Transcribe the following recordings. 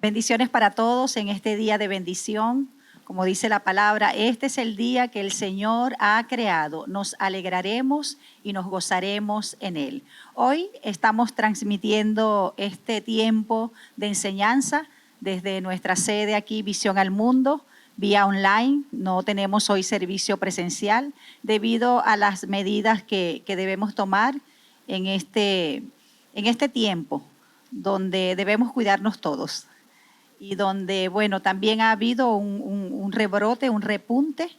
Bendiciones para todos en este día de bendición. Como dice la palabra, este es el día que el Señor ha creado. Nos alegraremos y nos gozaremos en él. Hoy estamos transmitiendo este tiempo de enseñanza desde nuestra sede aquí, Visión al Mundo, vía online. No tenemos hoy servicio presencial debido a las medidas que debemos tomar en este tiempo donde debemos cuidarnos todos. Y donde, bueno, también ha habido un rebrote, un repunte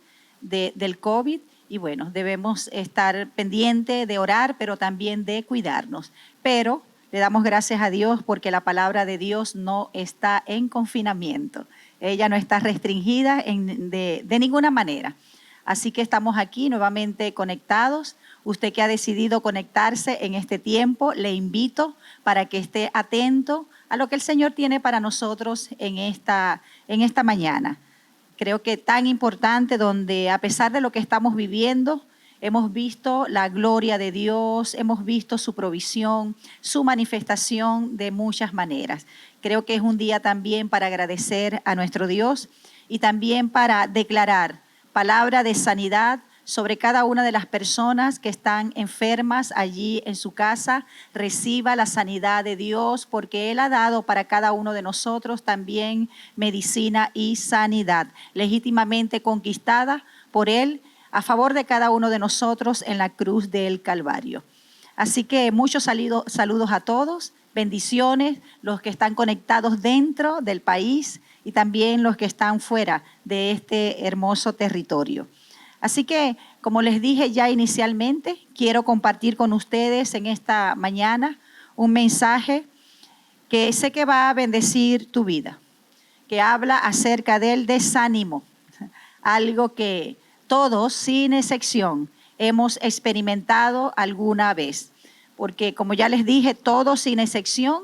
del COVID, y bueno, debemos estar pendientes de orar, pero también de cuidarnos. Pero le damos gracias a Dios porque la palabra de Dios no está en confinamiento. Ella no está restringida de ninguna manera. Así que estamos aquí nuevamente conectados. Usted que ha decidido conectarse en este tiempo, le invito para que esté atento a lo que el Señor tiene para nosotros en esta mañana. Creo que tan importante, donde a pesar de lo que estamos viviendo, hemos visto la gloria de Dios, hemos visto su provisión, su manifestación de muchas maneras. Creo que es un día también para agradecer a nuestro Dios y también para declarar palabra de sanidad sobre cada una de las personas que están enfermas allí en su casa. Reciba la sanidad de Dios porque Él ha dado para cada uno de nosotros también medicina y sanidad, legítimamente conquistada por Él a favor de cada uno de nosotros en la cruz del Calvario. Así que muchos saludos a todos, bendiciones, los que están conectados dentro del país y también los que están fuera de este hermoso territorio. Así que, como les dije ya inicialmente, quiero compartir con ustedes en esta mañana un mensaje que sé que va a bendecir tu vida, que habla acerca del desánimo, algo que todos, sin excepción, hemos experimentado alguna vez. Porque, como ya les dije, todos, sin excepción,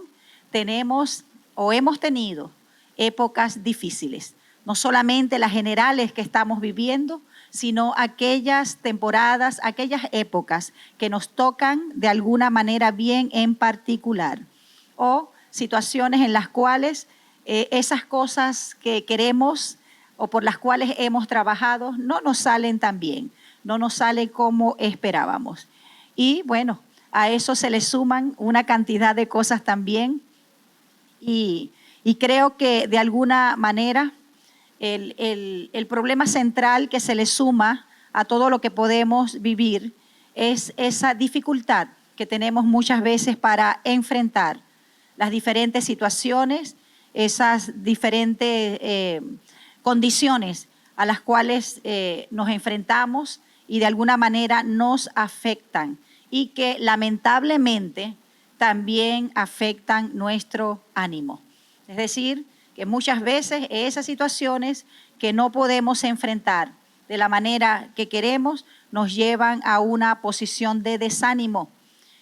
tenemos o hemos tenido épocas difíciles. No solamente las generales que estamos viviendo, sino aquellas temporadas, aquellas épocas que nos tocan de alguna manera bien en particular. O situaciones en las cuales esas cosas que queremos o por las cuales hemos trabajado no nos salen tan bien, no nos salen como esperábamos. Y bueno, a eso se le suman una cantidad de cosas también. Y creo que de alguna manera el problema central que se le suma a todo lo que podemos vivir es esa dificultad que tenemos muchas veces para enfrentar las diferentes situaciones, esas diferentes condiciones a las cuales nos enfrentamos y de alguna manera nos afectan y que lamentablemente también afectan nuestro ánimo. Es decir, que muchas veces esas situaciones que no podemos enfrentar de la manera que queremos nos llevan a una posición de desánimo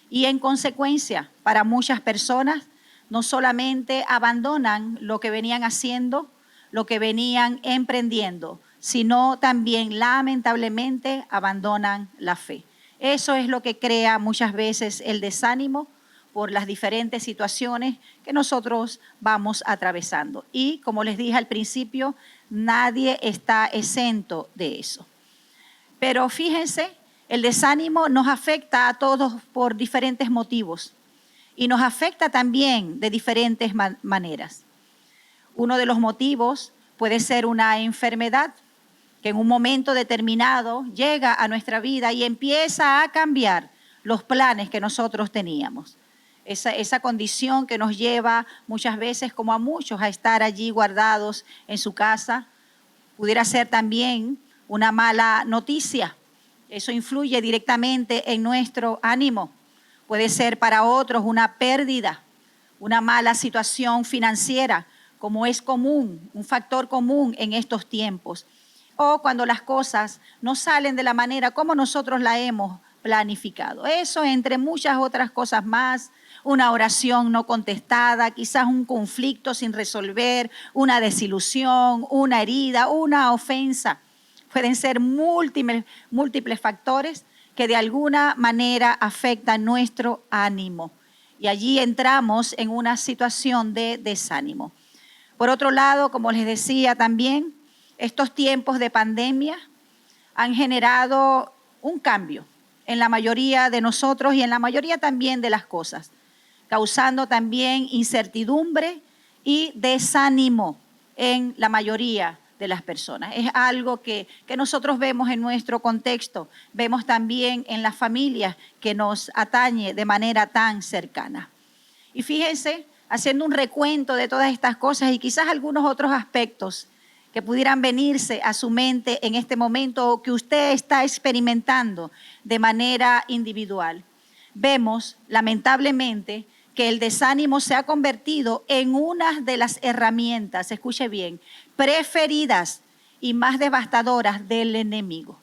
y en consecuencia para muchas personas no solamente abandonan lo que venían haciendo, lo que venían emprendiendo, sino también lamentablemente abandonan la fe. Eso es lo que crea muchas veces el desánimo por las diferentes situaciones que nosotros vamos atravesando. Y como les dije al principio, nadie está exento de eso. Pero fíjense, el desánimo nos afecta a todos por diferentes motivos y nos afecta también de diferentes maneras. Uno de los motivos puede ser una enfermedad que en un momento determinado llega a nuestra vida y empieza a cambiar los planes que nosotros teníamos. Esa condición que nos lleva muchas veces, como a muchos, a estar allí guardados en su casa. Pudiera ser también una mala noticia. Eso influye directamente en nuestro ánimo. Puede ser para otros una pérdida, una mala situación financiera, como es común, un factor común en estos tiempos. O cuando las cosas no salen de la manera como nosotros la hemos planificado. Eso, entre muchas otras cosas más, una oración no contestada, quizás un conflicto sin resolver, una desilusión, una herida, una ofensa. Pueden ser múltiples factores que de alguna manera afectan nuestro ánimo. Y allí entramos en una situación de desánimo. Por otro lado, como les decía también, estos tiempos de pandemia han generado un cambio en la mayoría de nosotros y en la mayoría también de las cosas, causando también incertidumbre y desánimo en la mayoría de las personas. Es algo que nosotros vemos en nuestro contexto, vemos también en las familias que nos atañe de manera tan cercana. Y fíjense, haciendo un recuento de todas estas cosas y quizás algunos otros aspectos que pudieran venirse a su mente en este momento o que usted está experimentando de manera individual, vemos lamentablemente que el desánimo se ha convertido en una de las herramientas, escuche bien, preferidas y más devastadoras del enemigo.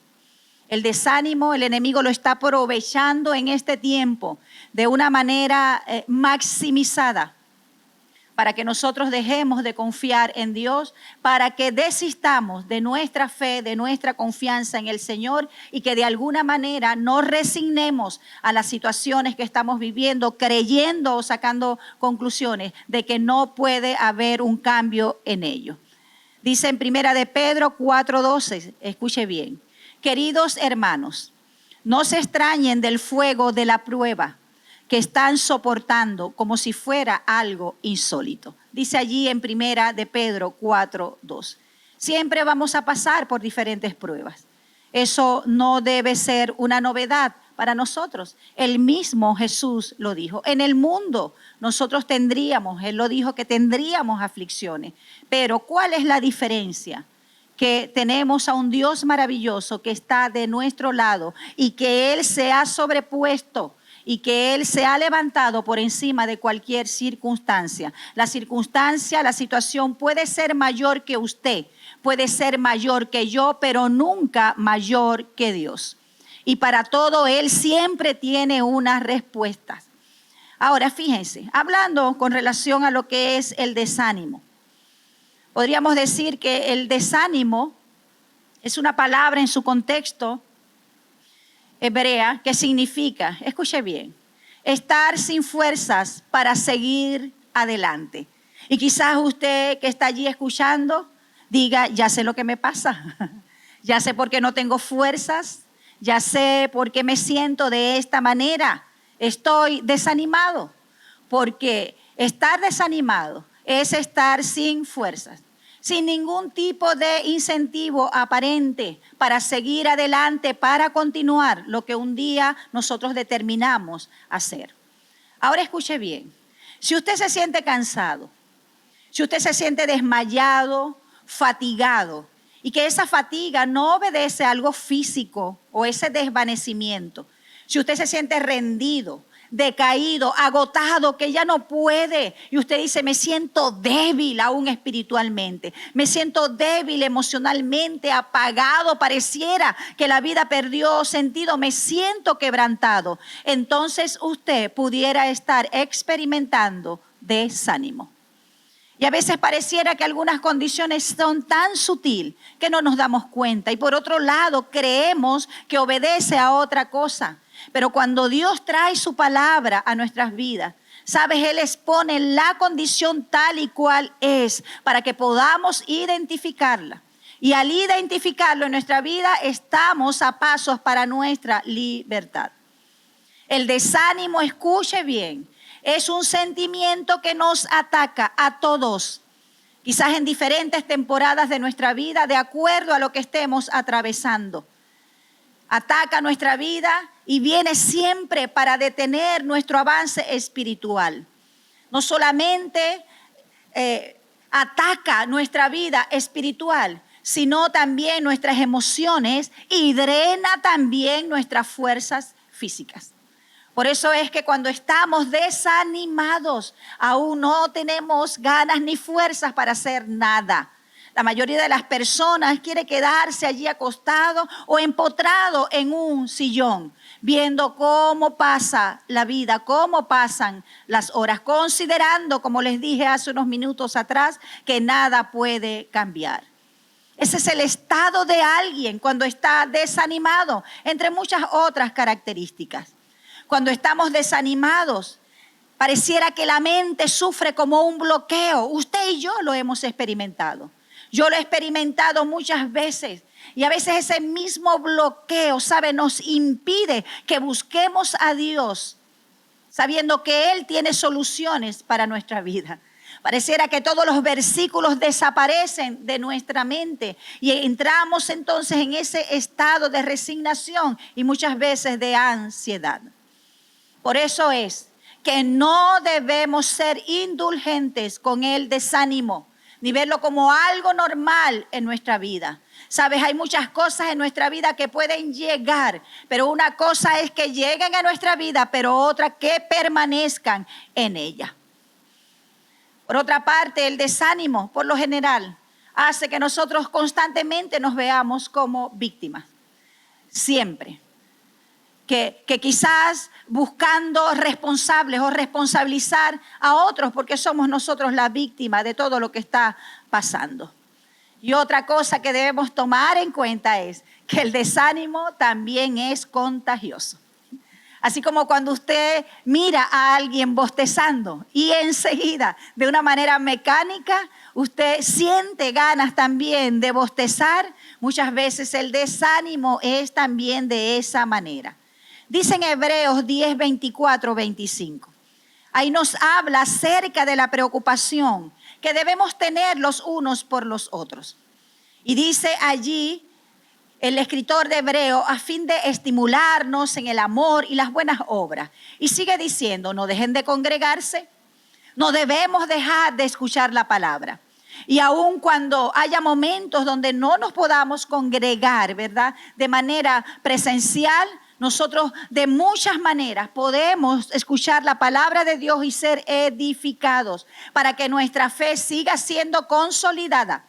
El desánimo, el enemigo lo está aprovechando en este tiempo de una manera maximizada para que nosotros dejemos de confiar en Dios, para que desistamos de nuestra fe, de nuestra confianza en el Señor y que de alguna manera nos resignemos a las situaciones que estamos viviendo, creyendo o sacando conclusiones de que no puede haber un cambio en ello. Dice en 1 de Pedro 4:12, escuche bien, queridos hermanos, no se extrañen del fuego de la prueba que están soportando como si fuera algo insólito. Dice allí en 1 de Pedro 4:2. Siempre vamos a pasar por diferentes pruebas. Eso no debe ser una novedad para nosotros. El mismo Jesús lo dijo. En el mundo nosotros tendríamos, Él lo dijo, que tendríamos aflicciones. Pero ¿cuál es la diferencia? Que tenemos a un Dios maravilloso que está de nuestro lado y que Él se ha sobrepuesto y que Él se ha levantado por encima de cualquier circunstancia. La circunstancia, la situación puede ser mayor que usted, puede ser mayor que yo, pero nunca mayor que Dios. Y para todo Él siempre tiene una respuesta. Ahora, fíjense, hablando con relación a lo que es el desánimo, podríamos decir que el desánimo es una palabra en su contexto hebrea que significa, escuche bien, estar sin fuerzas para seguir adelante. Y quizás usted que está allí escuchando diga, ya sé lo que me pasa, ya sé por qué no tengo fuerzas, ya sé por qué me siento de esta manera, estoy desanimado, porque estar desanimado es estar sin fuerzas, sin ningún tipo de incentivo aparente para seguir adelante, para continuar lo que un día nosotros determinamos hacer. Ahora escuche bien, si usted se siente cansado, si usted se siente desmayado, fatigado, y que esa fatiga no obedece a algo físico o ese desvanecimiento, si usted se siente rendido, decaído, agotado, que ya no puede, y usted dice, me siento débil aún espiritualmente, me siento débil emocionalmente, apagado, pareciera que la vida perdió sentido, me siento quebrantado, entonces usted pudiera estar experimentando desánimo. Y a veces pareciera que algunas condiciones son tan sutil que no nos damos cuenta. Y por otro lado, creemos que obedece a otra cosa. Pero cuando Dios trae su palabra a nuestras vidas, ¿sabes? Él expone la condición tal y cual es para que podamos identificarla. Y al identificarlo en nuestra vida, estamos a pasos para nuestra libertad. El desánimo, escuche bien, es un sentimiento que nos ataca a todos, quizás en diferentes temporadas de nuestra vida, de acuerdo a lo que estemos atravesando. Ataca nuestra vida y viene siempre para detener nuestro avance espiritual. No solamente ataca nuestra vida espiritual, sino también nuestras emociones y drena también nuestras fuerzas físicas. Por eso es que cuando estamos desanimados, aún no tenemos ganas ni fuerzas para hacer nada. La mayoría de las personas quiere quedarse allí acostado o empotrado en un sillón, viendo cómo pasa la vida, cómo pasan las horas, considerando, como les dije hace unos minutos atrás, que nada puede cambiar. Ese es el estado de alguien cuando está desanimado, entre muchas otras características. Cuando estamos desanimados, Pareciera que la mente sufre como un bloqueo. Usted y yo lo hemos experimentado. Yo lo he experimentado muchas veces. Y a veces ese mismo bloqueo, ¿sabe?, nos impide que busquemos a Dios, sabiendo que Él tiene soluciones para nuestra vida. Pareciera que todos los versículos desaparecen de nuestra mente y entramos entonces en ese estado de resignación y muchas veces de ansiedad. Por eso es que no debemos ser indulgentes con el desánimo, ni verlo como algo normal en nuestra vida. Sabes, hay muchas cosas en nuestra vida que pueden llegar, pero una cosa es que lleguen a nuestra vida, pero otra que permanezcan en ella. Por otra parte, el desánimo, por lo general, hace que nosotros constantemente nos veamos como víctimas. Siempre. Que quizás buscando responsables o responsabilizar a otros porque somos nosotros la víctima de todo lo que está pasando. Y otra cosa que debemos tomar en cuenta es que el desánimo también es contagioso. Así como cuando usted mira a alguien bostezando y enseguida, de una manera mecánica, usted siente ganas también de bostezar, muchas veces el desánimo es también de esa manera. Dice en Hebreos 10, 24, 25. Ahí nos habla acerca de la preocupación que debemos tener los unos por los otros. Y dice allí el escritor de Hebreo, a fin de estimularnos en el amor y las buenas obras. Y sigue diciendo, no dejen de congregarse, no debemos dejar de escuchar la palabra. Y aun cuando haya momentos donde no nos podamos congregar, ¿verdad?, de manera presencial, nosotros de muchas maneras podemos escuchar la palabra de Dios y ser edificados para que nuestra fe siga siendo consolidada.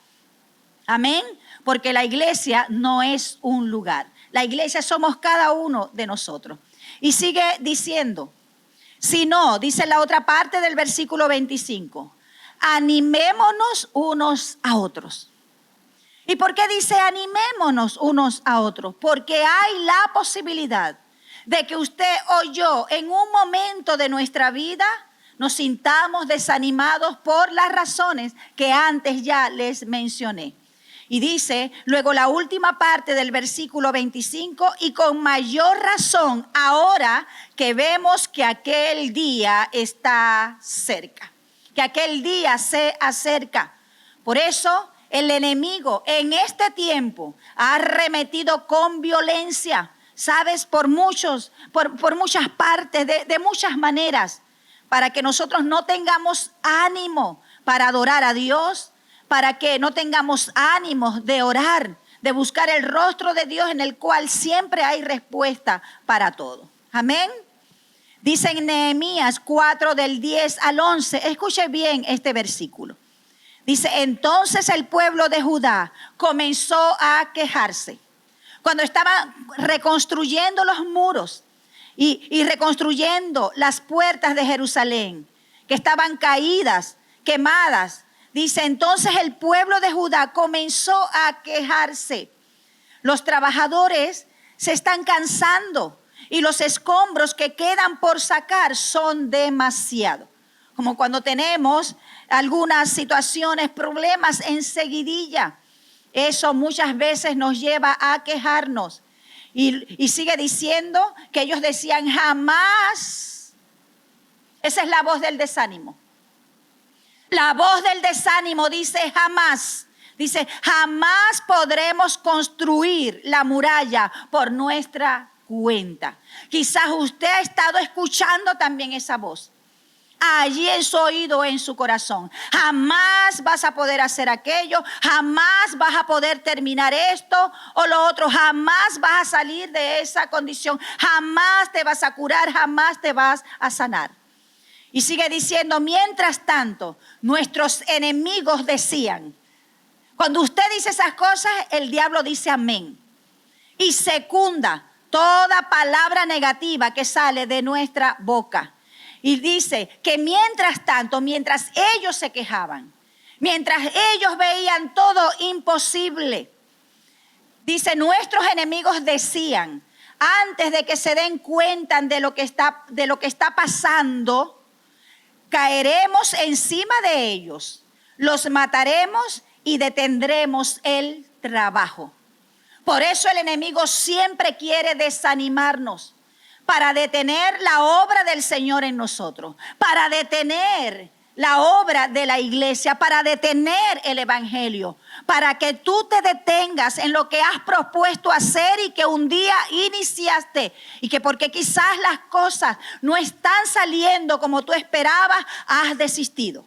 Amén. Porque la iglesia no es un lugar. La iglesia somos cada uno de nosotros. Y sigue diciendo, si no, dice la otra parte del versículo 25, animémonos unos a otros. ¿Y por qué dice animémonos unos a otros? Porque hay la posibilidad de que usted o yo en un momento de nuestra vida nos sintamos desanimados por las razones que antes ya les mencioné. Y dice luego la última parte del versículo 25, y con mayor razón ahora que vemos que aquel día está cerca, que aquel día se acerca. Por eso el enemigo en este tiempo ha arremetido con violencia, ¿sabes? Por muchas partes, de muchas maneras, para que nosotros no tengamos ánimo para adorar a Dios, para que no tengamos ánimo de orar, de buscar el rostro de Dios en el cual siempre hay respuesta para todo. Amén. Dice en Nehemías 4 del 10 al 11, escuche bien este versículo. Dice, entonces el pueblo de Judá comenzó a quejarse. Cuando estaban reconstruyendo los muros y reconstruyendo las puertas de Jerusalén, que estaban caídas, quemadas. Dice, entonces el pueblo de Judá comenzó a quejarse. Los trabajadores se están cansando y los escombros que quedan por sacar son demasiado. Como cuando tenemos algunas situaciones, problemas enseguidilla. Eso muchas veces nos lleva a quejarnos. Y sigue diciendo que ellos decían jamás. Esa es la voz del desánimo. La voz del desánimo dice jamás. Dice jamás podremos construir la muralla por nuestra cuenta. Quizás usted ha estado escuchando también esa voz. Allí en su oído, en su corazón. Jamás vas a poder hacer aquello, jamás vas a poder terminar esto o lo otro, jamás vas a salir de esa condición, jamás te vas a curar, jamás te vas a sanar. Y sigue diciendo, mientras tanto, nuestros enemigos decían, cuando usted dice esas cosas, el diablo dice amén. Y secunda toda palabra negativa que sale de nuestra boca. Y dice que mientras tanto, mientras ellos se quejaban, mientras ellos veían todo imposible, dice, nuestros enemigos decían, antes de que se den cuenta de lo que está pasando, caeremos encima de ellos, los mataremos y detendremos el trabajo. Por eso el enemigo siempre quiere desanimarnos, para detener la obra del Señor en nosotros, para detener la obra de la iglesia, para detener el evangelio, para que tú te detengas en lo que has propuesto hacer y que un día iniciaste, y que porque quizás las cosas no están saliendo como tú esperabas, has desistido.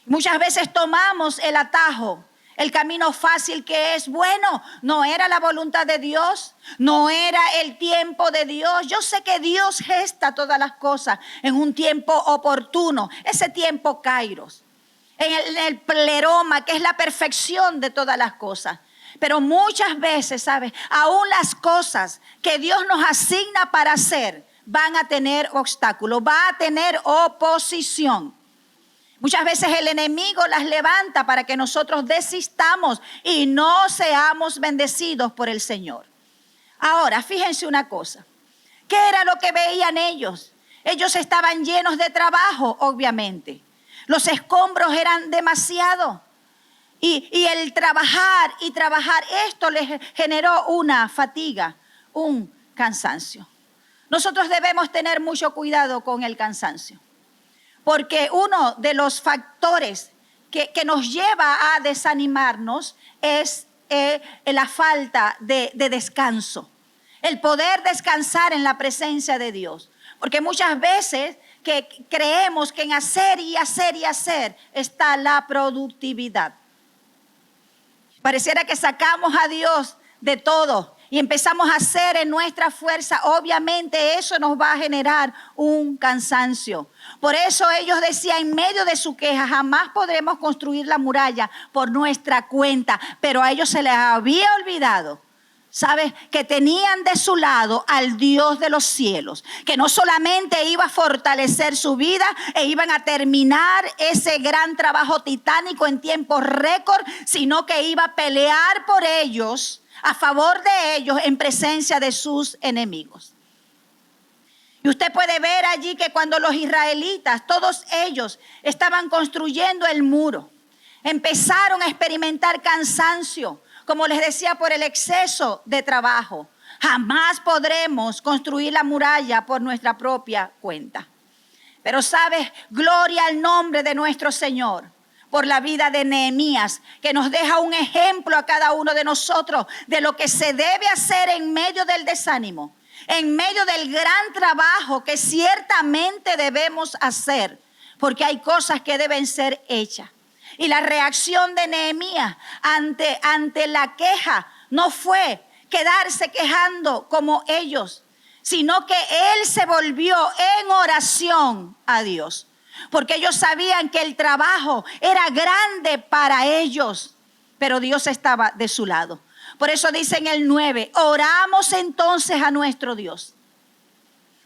Muchas veces tomamos el atajo, el camino fácil, que es, bueno, no era la voluntad de Dios, no era el tiempo de Dios. Yo sé que Dios gesta todas las cosas en un tiempo oportuno, ese tiempo kairos, en el pleroma, que es la perfección de todas las cosas. Pero muchas veces, ¿sabes? Aún las cosas que Dios nos asigna para hacer van a tener obstáculos, va a tener oposición. Muchas veces el enemigo las levanta para que nosotros desistamos y no seamos bendecidos por el Señor. Ahora, fíjense una cosa. ¿Qué era lo que veían ellos? Ellos estaban llenos de trabajo, obviamente. Los escombros eran demasiado. Y el trabajar y trabajar, esto les generó una fatiga, un cansancio. Nosotros debemos tener mucho cuidado con el cansancio. Porque uno de los factores que nos lleva a desanimarnos es la falta de descanso. El poder descansar en la presencia de Dios. Porque muchas veces que creemos que en hacer y hacer y hacer está la productividad. Pareciera que sacamos a Dios de todo y empezamos a hacer en nuestra fuerza. Obviamente eso nos va a generar un cansancio. Por eso ellos decían en medio de su queja, jamás podremos construir la muralla por nuestra cuenta. Pero a ellos se les había olvidado, ¿sabes? Que tenían de su lado al Dios de los cielos, que no solamente iba a fortalecer su vida e iban a terminar ese gran trabajo titánico en tiempo récord, sino que iba a pelear por ellos, a favor de ellos, en presencia de sus enemigos. Y usted puede ver allí que cuando los israelitas, todos ellos, estaban construyendo el muro, empezaron a experimentar cansancio, como les decía, por el exceso de trabajo. Jamás podremos construir la muralla por nuestra propia cuenta. Pero sabes, gloria al nombre de nuestro Señor por la vida de Nehemías, que nos deja un ejemplo a cada uno de nosotros de lo que se debe hacer en medio del desánimo, en medio del gran trabajo que ciertamente debemos hacer, porque hay cosas que deben ser hechas. Y la reacción de Nehemías ante la queja no fue quedarse quejando como ellos, sino que él se volvió en oración a Dios. Porque ellos sabían que el trabajo era grande para ellos, pero Dios estaba de su lado. Por eso dice en el 9, oramos entonces a nuestro Dios.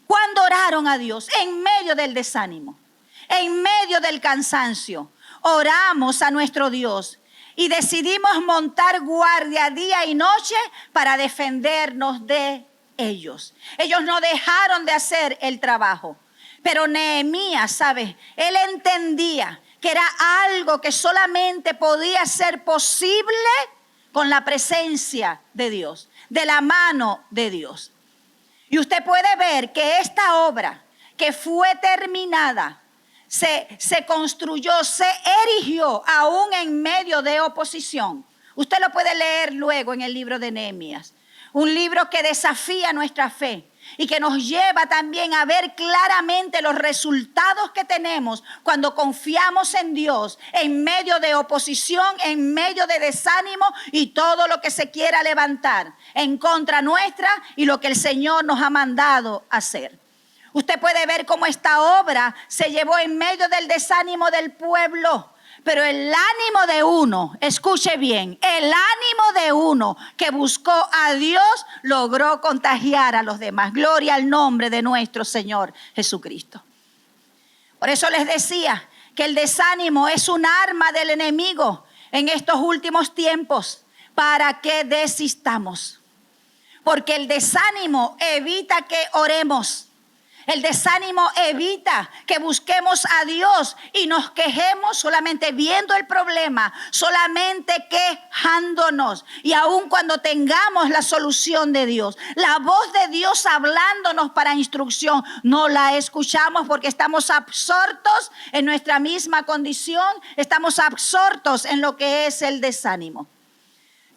¿Cuándo oraron a Dios? En medio del desánimo, en medio del cansancio. Oramos a nuestro Dios y decidimos montar guardia día y noche para defendernos de ellos. Ellos no dejaron de hacer el trabajo. Pero Nehemías, ¿sabes? Él entendía que era algo que solamente podía ser posible con la presencia de Dios, de la mano de Dios. Y usted puede ver que esta obra que fue terminada, se construyó, se erigió aún en medio de oposición. Usted lo puede leer luego en el libro de Nehemías. Un libro que desafía nuestra fe y que nos lleva también a ver claramente los resultados que tenemos cuando confiamos en Dios en medio de oposición, en medio de desánimo y todo lo que se quiera levantar en contra nuestra y lo que el Señor nos ha mandado hacer. Usted puede ver cómo esta obra se llevó en medio del desánimo del pueblo. Pero el ánimo de uno, escuche bien, el ánimo de uno que buscó a Dios logró contagiar a los demás. Gloria al nombre de nuestro Señor Jesucristo. Por eso les decía que el desánimo es un arma del enemigo en estos últimos tiempos para que desistamos. Porque el desánimo evita que oremos. El desánimo evita que busquemos a Dios y nos quejemos solamente viendo el problema, solamente quejándonos. Y aun cuando tengamos la solución de Dios, la voz de Dios hablándonos para instrucción, no la escuchamos porque estamos absortos en nuestra misma condición, estamos absortos en lo que es el desánimo.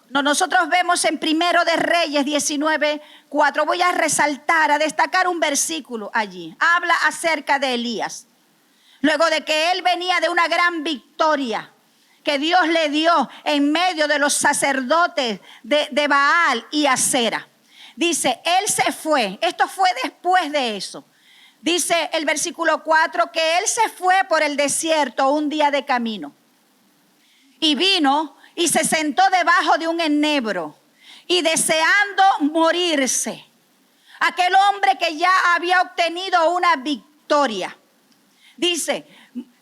Nosotros vemos en Primero de Reyes 19:4. Voy a resaltar, a destacar un versículo allí. Habla acerca de Elías. Luego de que él venía de una gran victoria que Dios le dio en medio de los sacerdotes de Baal y Acera. Dice, él se fue. Esto fue después de eso. Dice el versículo 4 que él se fue por el desierto un día de camino. Y vino y se sentó debajo de un enebro y deseando morirse. Aquel hombre que ya había obtenido una victoria. Dice,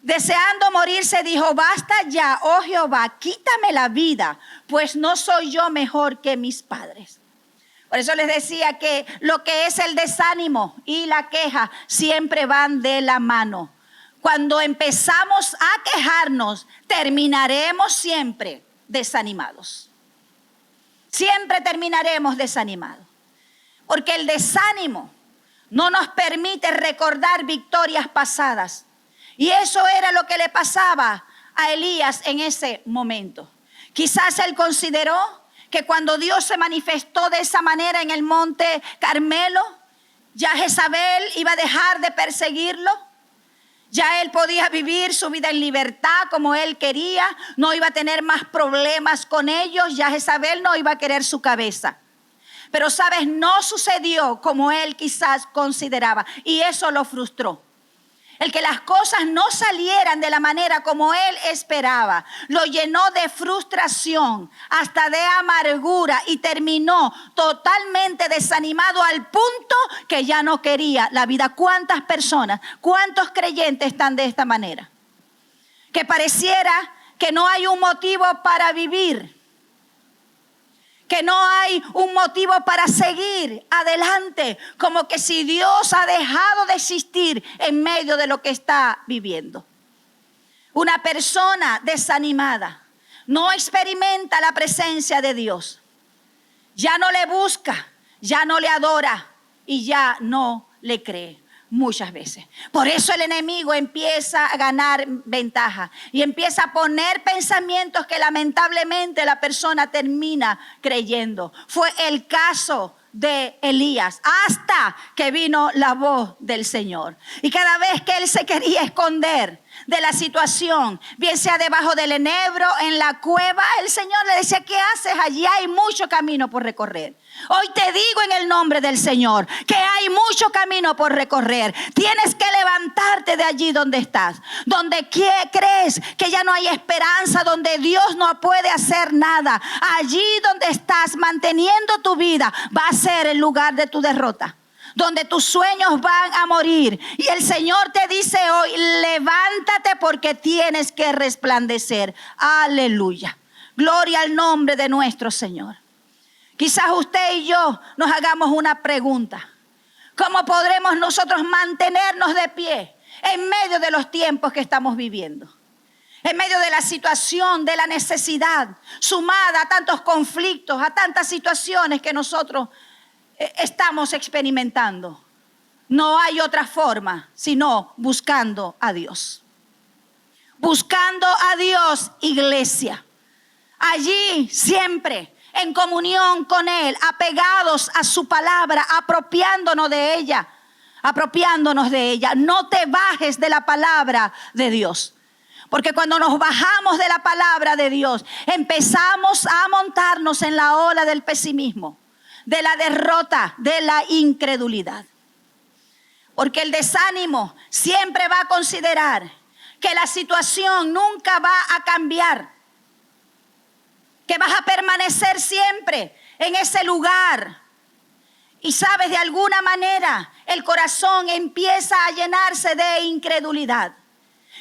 deseando morirse, dijo, basta ya, oh Jehová, quítame la vida, pues no soy yo mejor que mis padres. Por eso les decía que lo que es el desánimo y la queja siempre van de la mano. Cuando empezamos a quejarnos, terminaremos siempre desanimados. Siempre terminaremos desanimados. Porque el desánimo no nos permite recordar victorias pasadas. Y eso era lo que le pasaba a Elías en ese momento. Quizás él consideró que cuando Dios se manifestó de esa manera en el monte Carmelo, ya Jezabel iba a dejar de perseguirlo. Ya él podía vivir su vida en libertad como él quería. No iba a tener más problemas con ellos. Ya Jezabel no iba a querer su cabeza. Pero sabes, no sucedió como él quizás consideraba. Y eso lo frustró. El que las cosas no salieran de la manera como él esperaba, lo llenó de frustración, hasta de amargura, y terminó totalmente desanimado al punto que ya no quería la vida. ¿Cuántas personas, cuántos creyentes están de esta manera? Que pareciera que no hay un motivo para vivir, que no hay un motivo para seguir adelante, como que si Dios ha dejado de existir en medio de lo que está viviendo. Una persona desanimada no experimenta la presencia de Dios, ya no le busca, ya no le adora y ya no le cree. Muchas veces. Por eso el enemigo empieza a ganar ventaja y empieza a poner pensamientos que lamentablemente la persona termina creyendo. Fue el caso de Elías hasta que vino la voz del Señor. Y cada vez que él se quería esconder de la situación, bien sea debajo del enebro, en la cueva, el Señor le decía, ¿qué haces allí? Hay mucho camino por recorrer. Hoy te digo en el nombre del Señor que hay mucho camino por recorrer. Tienes que levantarte de allí donde estás, donde crees que ya no hay esperanza, donde Dios no puede hacer nada. Allí donde estás manteniendo tu vida va a ser el lugar de tu derrota, donde tus sueños van a morir. Y el Señor te dice hoy, levántate porque tienes que resplandecer. Aleluya. Gloria al nombre de nuestro Señor. Quizás usted y yo nos hagamos una pregunta. ¿Cómo podremos nosotros mantenernos de pie en medio de los tiempos que estamos viviendo? En medio de la situación, de la necesidad, sumada a tantos conflictos, a tantas situaciones que nosotros estamos experimentando. No hay otra forma sino buscando a Dios. Buscando a Dios, iglesia. Allí siempre en comunión con Él, apegados a su palabra, apropiándonos de ella. No te bajes de la palabra de Dios. Porque cuando nos bajamos de la palabra de Dios, empezamos a montarnos en la ola del pesimismo, de la derrota, de la incredulidad. Porque el desánimo siempre va a considerar que la situación nunca va a cambiar, que vas a permanecer siempre en ese lugar. Y sabes, de alguna manera el corazón empieza a llenarse de incredulidad.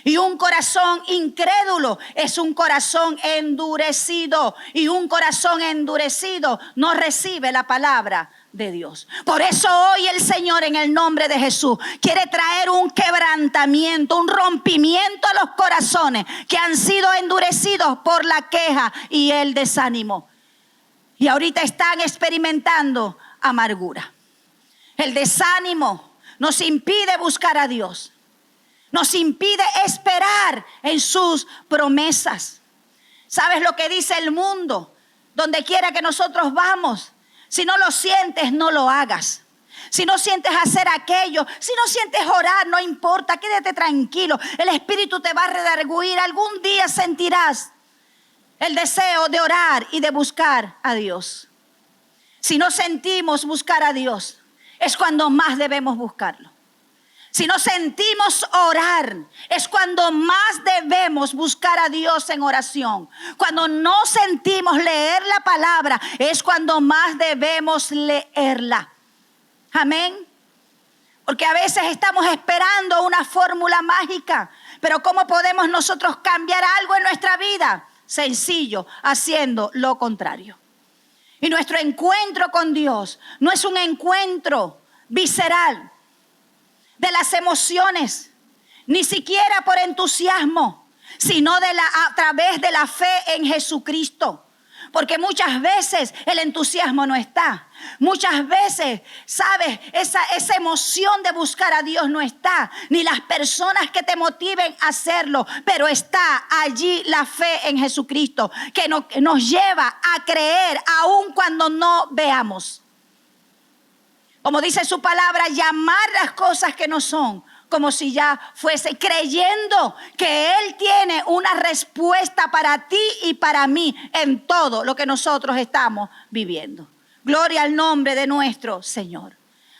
Y un corazón incrédulo es un corazón endurecido. Y un corazón endurecido no recibe la palabra de Dios. Por eso hoy el Señor, en el nombre de Jesús, quiere traer un quebrantamiento, un rompimiento a los corazones que han sido endurecidos por la queja y el desánimo. Y ahorita están experimentando amargura. El desánimo nos impide buscar a Dios. Nos impide esperar en sus promesas. ¿Sabes lo que dice el mundo? Donde quiera que nosotros vamos, si no lo sientes, no lo hagas. Si no sientes hacer aquello, si no sientes orar, no importa, quédate tranquilo. El Espíritu te va a redarguir. Algún día sentirás el deseo de orar y de buscar a Dios. Si no sentimos buscar a Dios, es cuando más debemos buscarlo. Si no sentimos orar, es cuando más debemos buscar a Dios en oración. Cuando no sentimos leer la palabra, es cuando más debemos leerla. Amén. Porque a veces estamos esperando una fórmula mágica. Pero ¿cómo podemos nosotros cambiar algo en nuestra vida? Sencillo, haciendo lo contrario. Y nuestro encuentro con Dios no es un encuentro visceral, de las emociones, ni siquiera por entusiasmo, sino a través de la fe en Jesucristo. Porque muchas veces el entusiasmo no está. Muchas veces, ¿sabes? Esa emoción de buscar a Dios no está. Ni las personas que te motiven a hacerlo. Pero está allí la fe en Jesucristo, que nos lleva a creer aun cuando no veamos. Como dice su palabra, llamar las cosas que no son como si ya fuese, creyendo que Él tiene una respuesta para ti y para mí en todo lo que nosotros estamos viviendo. Gloria al nombre de nuestro Señor.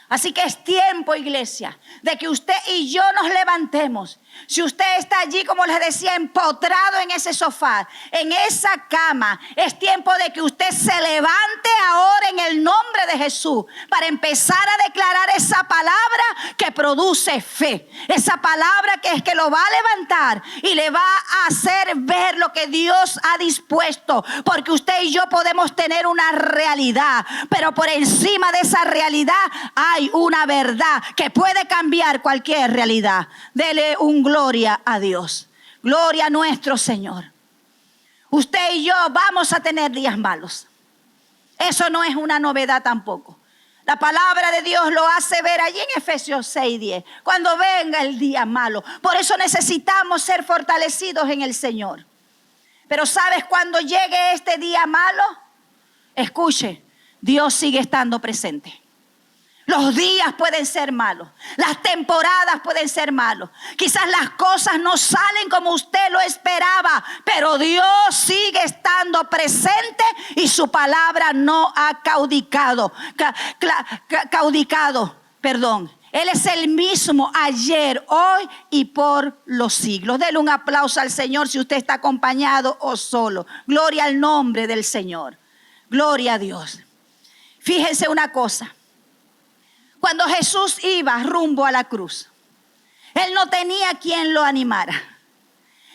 Así que es tiempo, iglesia, de que usted y yo nos levantemos. Si usted está allí, como les decía, empotrado en ese sofá, en esa cama, es tiempo de que usted se levante ahora en el nombre de Jesús para empezar a declarar esa palabra que produce fe. Esa palabra que es que lo va a levantar y le va a hacer ver lo que Dios ha dispuesto. Porque usted y yo podemos tener una realidad, pero por encima de esa realidad hay una verdad que puede cambiar cualquier realidad. Dele un gloria a Dios. Gloria a nuestro Señor. Usted y yo vamos a tener días malos. Eso no es una novedad tampoco. La palabra de Dios lo hace ver allí en Efesios 6:10. Cuando venga el día malo. Por eso necesitamos ser fortalecidos en el Señor. Pero ¿sabes cuando llegue este día malo? Escuche, Dios sigue estando presente. Los días pueden ser malos. Las temporadas pueden ser malos. Quizás las cosas no salen como usted lo esperaba. Pero Dios sigue estando presente y su palabra no ha caudicado. Él es el mismo ayer, hoy y por los siglos. Dele un aplauso al Señor si usted está acompañado o solo. Gloria al nombre del Señor. Gloria a Dios. Fíjense una cosa. Cuando Jesús iba rumbo a la cruz, Él no tenía quien lo animara.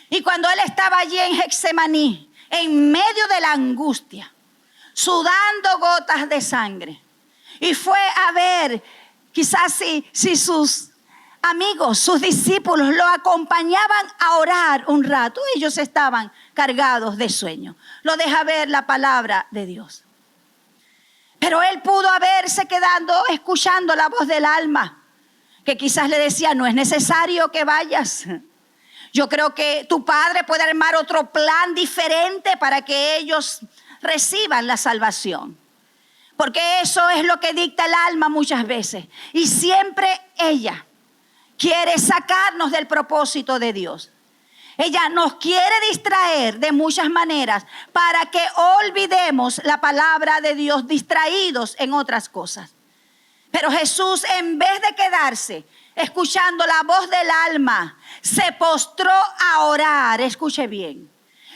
Y cuando Él estaba allí en Getsemaní, en medio de la angustia, sudando gotas de sangre, y fue a ver quizás si sus amigos, sus discípulos lo acompañaban a orar un rato. Ellos estaban cargados de sueño. Lo deja ver la palabra de Dios. Pero él pudo haberse quedado escuchando la voz del alma, que quizás le decía, no es necesario que vayas. Yo creo que tu padre puede armar otro plan diferente para que ellos reciban la salvación. Porque eso es lo que dicta el alma muchas veces. Y siempre ella quiere sacarnos del propósito de Dios. Ella nos quiere distraer de muchas maneras para que olvidemos la palabra de Dios, distraídos en otras cosas. Pero Jesús, en vez de quedarse escuchando la voz del alma, se postró a orar. Escuche bien.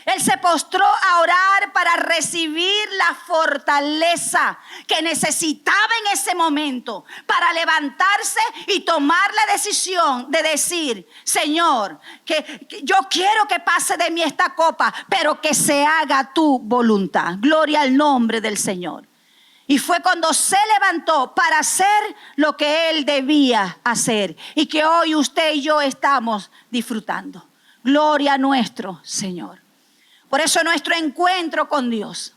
Él se postró a orar para recibir la fortaleza que necesitaba en ese momento para levantarse y tomar la decisión de decir: Señor, que yo quiero que pase de mí esta copa, pero que se haga tu voluntad. Gloria al nombre del Señor. Y fue cuando se levantó para hacer lo que él debía hacer y que hoy usted y yo estamos disfrutando. Gloria a nuestro Señor. Por eso nuestro encuentro con Dios,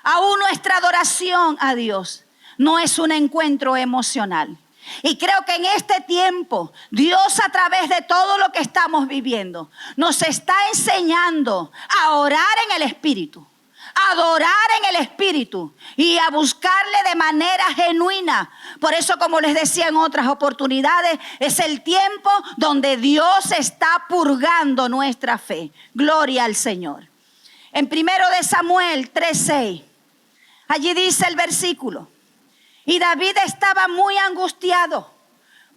aún nuestra adoración a Dios, no es un encuentro emocional. Y creo que en este tiempo, Dios, a través de todo lo que estamos viviendo, nos está enseñando a orar en el Espíritu, a adorar en el Espíritu y a buscarle de manera genuina. Por eso, como les decía en otras oportunidades, es el tiempo donde Dios está purgando nuestra fe. Gloria al Señor. En 1 Samuel 3:6, allí dice el versículo: y David estaba muy angustiado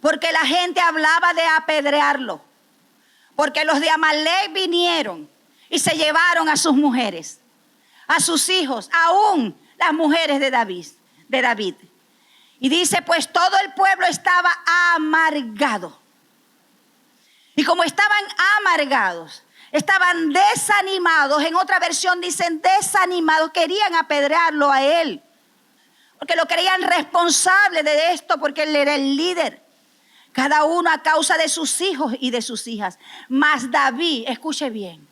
porque la gente hablaba de apedrearlo, porque los de Amalek vinieron y se llevaron a sus mujeres, a sus hijos, aún las mujeres de David. Y dice, pues todo el pueblo estaba amargado. Y como estaban amargados, estaban desanimados. En otra versión dicen desanimados. Querían apedrearlo a él, porque lo creían responsable de esto, porque él era el líder. Cada uno a causa de sus hijos y de sus hijas. Mas David, escuche bien,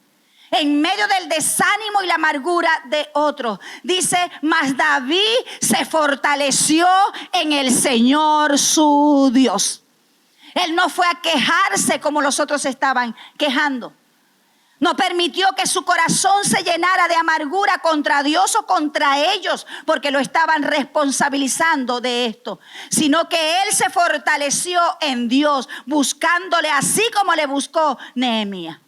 en medio del desánimo y la amargura de otros, dice, mas David se fortaleció en el Señor su Dios. Él no fue a quejarse como los otros estaban quejando. No permitió que su corazón se llenara de amargura contra Dios o contra ellos, porque lo estaban responsabilizando de esto, sino que él se fortaleció en Dios, buscándole así como le buscó Nehemías.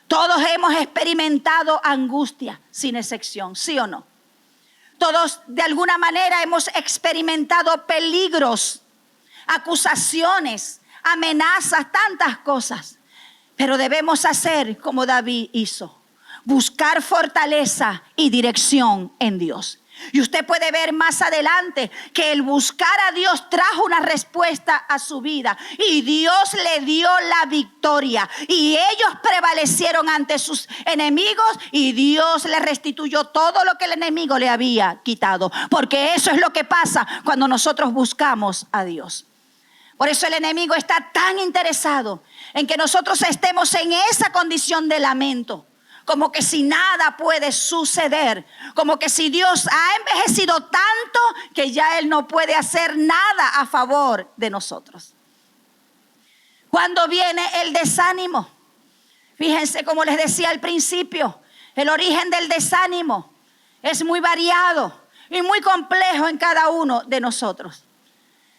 Todos hemos experimentado angustia, sin excepción, ¿sí o no? Todos de alguna manera hemos experimentado peligros, acusaciones, amenazas, tantas cosas. Pero debemos hacer como David hizo: buscar fortaleza y dirección en Dios. Y usted puede ver más adelante que el buscar a Dios trajo una respuesta a su vida. Y Dios le dio la victoria. Y ellos prevalecieron ante sus enemigos. Y Dios le restituyó todo lo que el enemigo le había quitado. Porque eso es lo que pasa cuando nosotros buscamos a Dios. Por eso el enemigo está tan interesado en que nosotros estemos en esa condición de lamento, como que si nada puede suceder, como que si Dios ha envejecido tanto que ya Él no puede hacer nada a favor de nosotros. Cuando viene el desánimo, fíjense, como les decía al principio, el origen del desánimo es muy variado y muy complejo en cada uno de nosotros.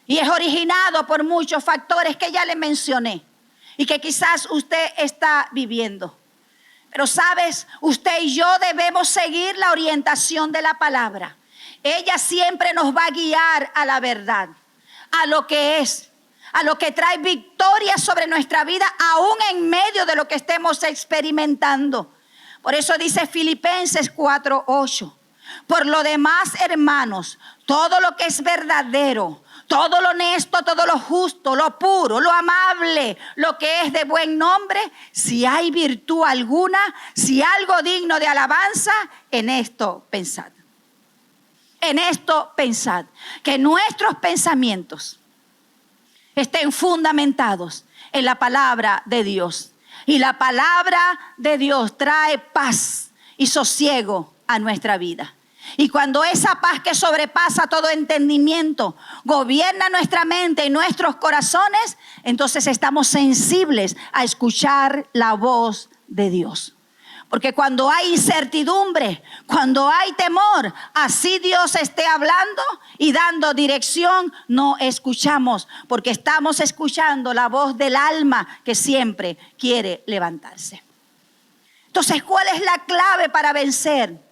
Y es originado por muchos factores que ya les mencioné y que quizás usted está viviendo. Pero sabes, usted y yo debemos seguir la orientación de la palabra. Ella siempre nos va a guiar a la verdad, a lo que es, a lo que trae victoria sobre nuestra vida, aún en medio de lo que estemos experimentando. Por eso dice Filipenses 4:8. Por lo demás, hermanos, todo lo que es verdadero, todo lo honesto, todo lo justo, lo puro, lo amable, lo que es de buen nombre, si hay virtud alguna, si algo digno de alabanza, en esto pensad. En esto pensad, que nuestros pensamientos estén fundamentados en la palabra de Dios. Y la palabra de Dios trae paz y sosiego a nuestra vida. Y cuando esa paz que sobrepasa todo entendimiento gobierna nuestra mente y nuestros corazones, entonces estamos sensibles a escuchar la voz de Dios. Porque cuando hay incertidumbre, cuando hay temor, así Dios esté hablando y dando dirección, no escuchamos, porque estamos escuchando la voz del alma que siempre quiere levantarse. Entonces, ¿cuál es la clave para vencer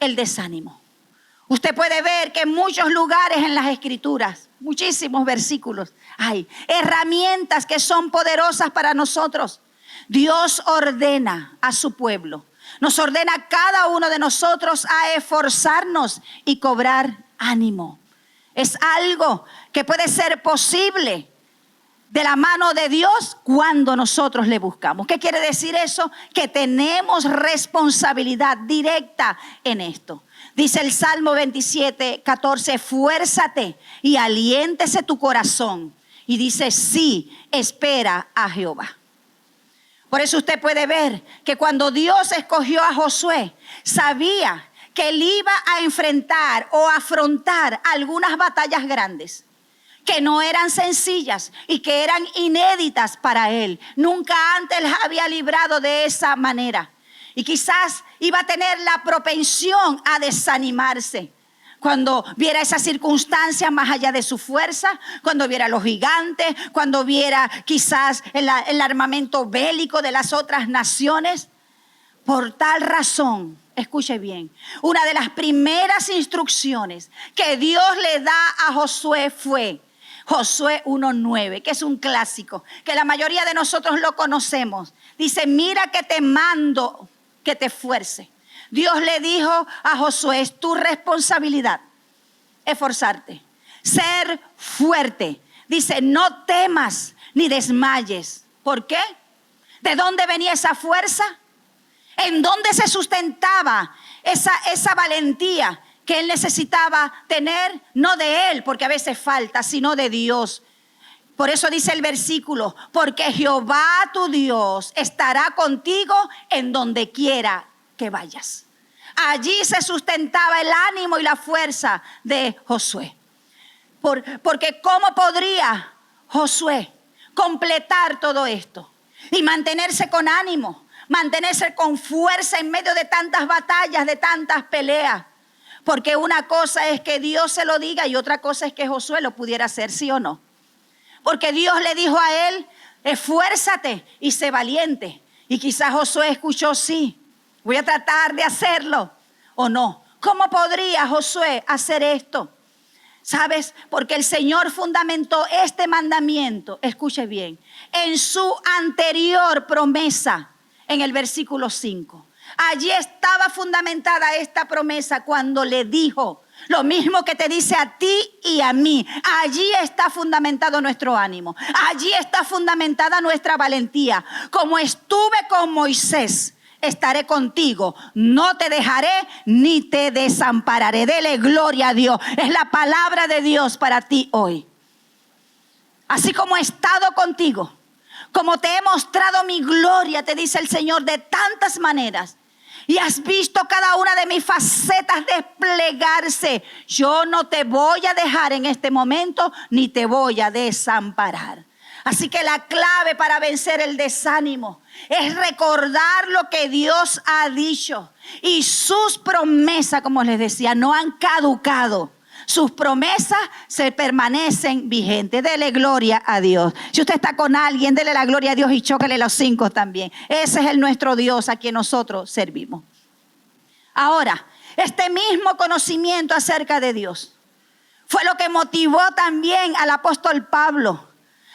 el desánimo? Usted puede ver que en muchos lugares en las Escrituras, muchísimos versículos, hay herramientas que son poderosas para nosotros. Dios ordena a su pueblo Nos ordena a cada uno de nosotros a esforzarnos y cobrar ánimo. Es algo que puede ser posible de la mano de Dios cuando nosotros le buscamos. ¿Qué quiere decir eso? Que tenemos responsabilidad directa en esto. Dice el Salmo 27:14, esfuérzate y aliéntese tu corazón. Y dice, sí, espera a Jehová. Por eso usted puede ver que cuando Dios escogió a Josué, sabía que él iba a enfrentar o afrontar algunas batallas grandes que no eran sencillas y que eran inéditas para él. Nunca antes les había librado de esa manera. Y quizás iba a tener la propensión a desanimarse cuando viera esas circunstancias más allá de su fuerza, cuando viera los gigantes, cuando viera quizás el armamento bélico de las otras naciones. Por tal razón, escuche bien, una de las primeras instrucciones que Dios le da a Josué fue Josué 1:9, que es un clásico, que la mayoría de nosotros lo conocemos. Dice, mira que te mando que te esfuerce. Dios le dijo a Josué, es tu responsabilidad esforzarte, ser fuerte. Dice, no temas ni desmayes. ¿Por qué? ¿De dónde venía esa fuerza? ¿En dónde se sustentaba esa valentía que él necesitaba tener? No de él, porque a veces falta, sino de Dios. Por eso dice el versículo, porque Jehová tu Dios estará contigo en donde quiera que vayas. Allí se sustentaba el ánimo y la fuerza de Josué. Porque ¿cómo podría Josué completar todo esto y mantenerse con ánimo, mantenerse con fuerza en medio de tantas batallas, de tantas peleas? Porque una cosa es que Dios se lo diga y otra cosa es que Josué lo pudiera hacer, ¿sí o no? Porque Dios le dijo a él, esfuérzate y sé valiente. Y quizás Josué escuchó, sí, voy a tratar de hacerlo o no. ¿Cómo podría Josué hacer esto? ¿Sabes? Porque el Señor fundamentó este mandamiento, escuche bien, en su anterior promesa, en el versículo 5. Allí estaba fundamentada esta promesa cuando le dijo, lo mismo que te dice a ti y a mí. Allí está fundamentado nuestro ánimo. Allí está fundamentada nuestra valentía. Como estuve con Moisés, estaré contigo. No te dejaré ni te desampararé. Dele gloria a Dios. Es la palabra de Dios para ti hoy. Así como he estado contigo, como te he mostrado mi gloria, te dice el Señor, de tantas maneras. Y has visto cada una de mis facetas desplegarse. Yo no te voy a dejar en este momento, ni te voy a desamparar. Así que la clave para vencer el desánimo es recordar lo que Dios ha dicho. Y sus promesas, como les decía, no han caducado. Sus promesas se permanecen vigentes. Dele gloria a Dios. Si usted está con alguien, dele la gloria a Dios y chócale los 5 también. Ese es nuestro Dios a quien nosotros servimos. Ahora, este mismo conocimiento acerca de Dios fue lo que motivó también al apóstol Pablo